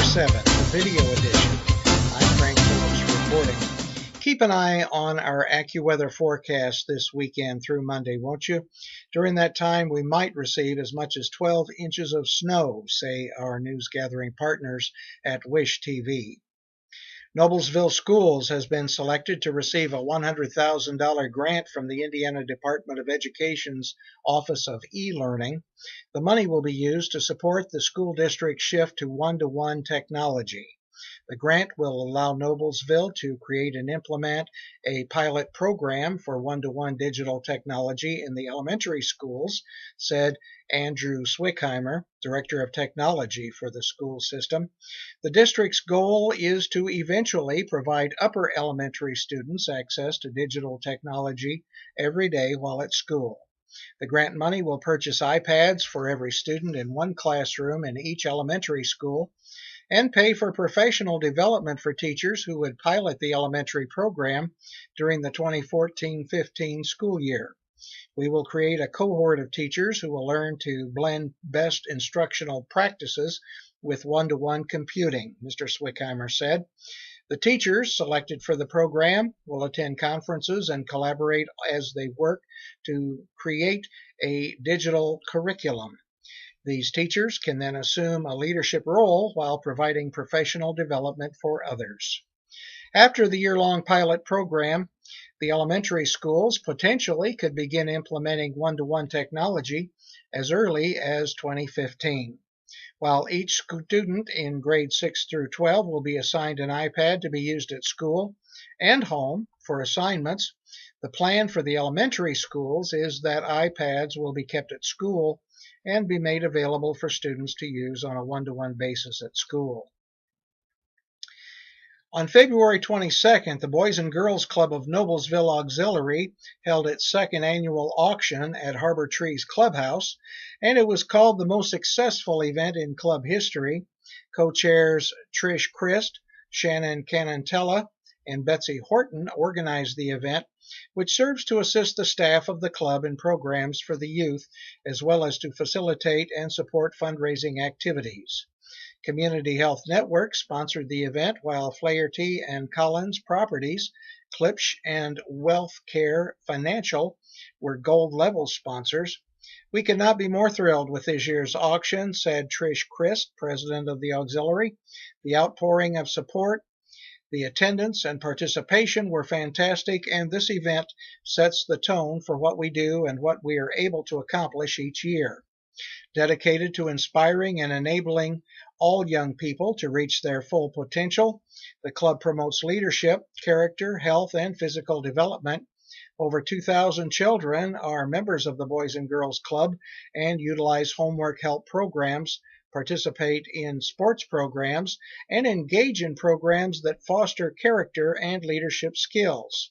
7, the video edition. I'm Frank Phillips reporting. Keep an eye on our AccuWeather forecast this weekend through Monday, won't you? During that time, we might receive as much as 12 inches of snow, say our news gathering partners at Wish TV. Noblesville Schools has been selected to receive a $100,000 grant from the Indiana Department of Education's Office of E-Learning. The money will be used to support the school district's shift to one-to-one technology. The grant will allow Noblesville to create and implement a pilot program for one-to-one digital technology in the elementary schools, said Andrew Swickheimer, Director of Technology for the school system. The district's goal is to eventually provide upper elementary students access to digital technology every day while at school. The grant money will purchase iPads for every student in one classroom in each elementary school and pay for professional development for teachers who would pilot the elementary program during the 2014-15 school year. We will create a cohort of teachers who will learn to blend best instructional practices with one-to-one computing, Mr. Swickheimer said. The teachers selected for the program will attend conferences and collaborate as they work to create a digital curriculum. These teachers can then assume a leadership role while providing professional development for others. After the year-long pilot program, the elementary schools potentially could begin implementing one-to-one technology as early as 2015. While each student in grades 6 through 12 will be assigned an iPad to be used at school and home for assignments, the plan for the elementary schools is that iPads will be kept at school and be made available for students to use on a one-to-one basis at school. On February 22nd, the Boys and Girls Club of Noblesville Auxiliary held its second annual auction at Harbor Trees Clubhouse, and it was called the most successful event in club history. Co-chairs Trish Christ, Shannon Canantella, and Betsy Horton organized the event, which serves to assist the staff of the club in programs for the youth, as well as to facilitate and support fundraising activities. Community Health Network sponsored the event, while Flaherty and Collins Properties, Klipsch, and Wealth Care Financial were gold level sponsors. We could not be more thrilled with this year's auction, said Trish Christ, president of the auxiliary. The outpouring of support, the attendance and participation were fantastic, and this event sets the tone for what we do and what we are able to accomplish each year. Dedicated to inspiring and enabling all young people to reach their full potential, the club promotes leadership, character, health, and physical development. Over 2,000 children are members of the Boys and Girls Club and utilize homework help programs, participate in sports programs, and engage in programs that foster character and leadership skills.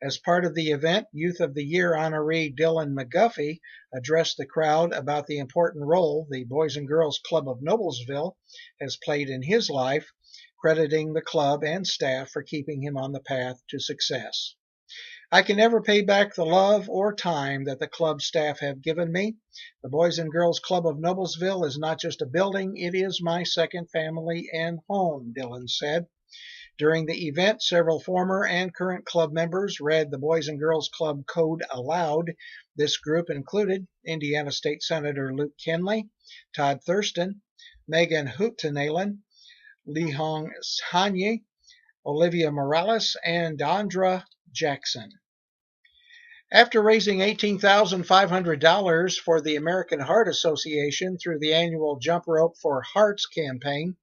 As part of the event, Youth of the Year honoree Dylan McGuffey addressed the crowd about the important role the Boys and Girls Club of Noblesville has played in his life, crediting the club and staff for keeping him on the path to success. I can never pay back the love or time that the club staff have given me. The Boys and Girls Club of Noblesville is not just a building, it is my second family and home, Dylan said. During the event, several former and current club members read the Boys and Girls Club Code aloud. This group included Indiana State Senator Luke Kenley, Todd Thurston, Megan Houtenalen, Lihong Hanye, Olivia Morales, and Dondra Jackson. After raising $18,500 for the American Heart Association through the annual Jump Rope for Hearts campaign,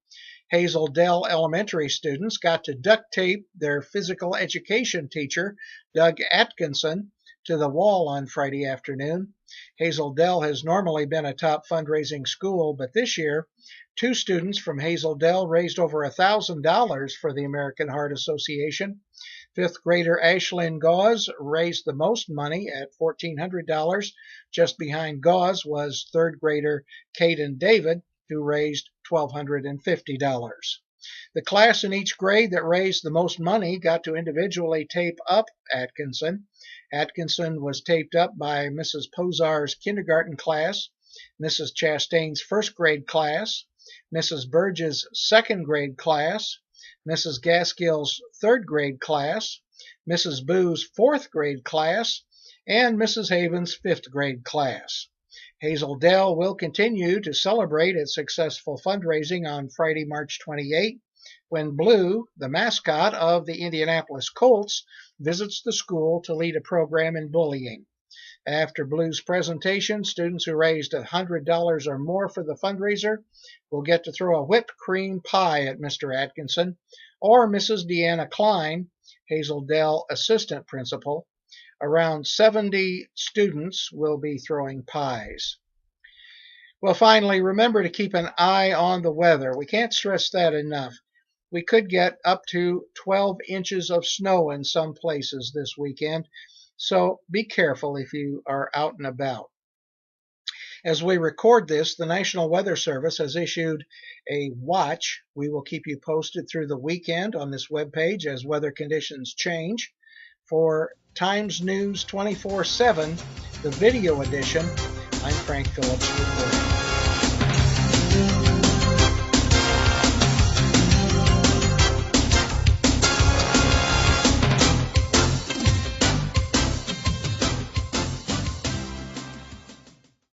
Hazel Dell Elementary students got to duct tape their physical education teacher, Doug Atkinson, to the wall on Friday afternoon. Hazel Dell has normally been a top fundraising school, but this year, two students from Hazel Dell raised over $1,000 for the American Heart Association. Fifth grader Ashlyn Gauze raised the most money at $1,400. Just behind Gauze was third grader Caden David, who raised $1,250. The class in each grade that raised the most money got to individually tape up Atkinson. Atkinson was taped up by Mrs. Posar's kindergarten class, Mrs. Chastain's first grade class, Mrs. Burge's second grade class, Mrs. Gaskill's third grade class, Mrs. Boo's fourth grade class, and Mrs. Haven's fifth grade class. Hazel Dell will continue to celebrate its successful fundraising on Friday, March 28, when Blue, the mascot of the Indianapolis Colts, visits the school to lead a program in bullying. After Blue's presentation, students who raised $100 or more for the fundraiser will get to throw a whipped cream pie at Mr. Atkinson or Mrs. Deanna Klein, Hazel Dell assistant principal. Around 70 students will be throwing pies. Well, finally, remember to keep an eye on the weather. We can't stress that enough. We could get up to 12 inches of snow in some places this weekend, so be careful if you are out and about. As we record this, the National Weather Service has issued a watch. We will keep you posted through the weekend on this webpage as weather conditions change. For Times News 24/7, the video edition, I'm Frank Phillips reporting.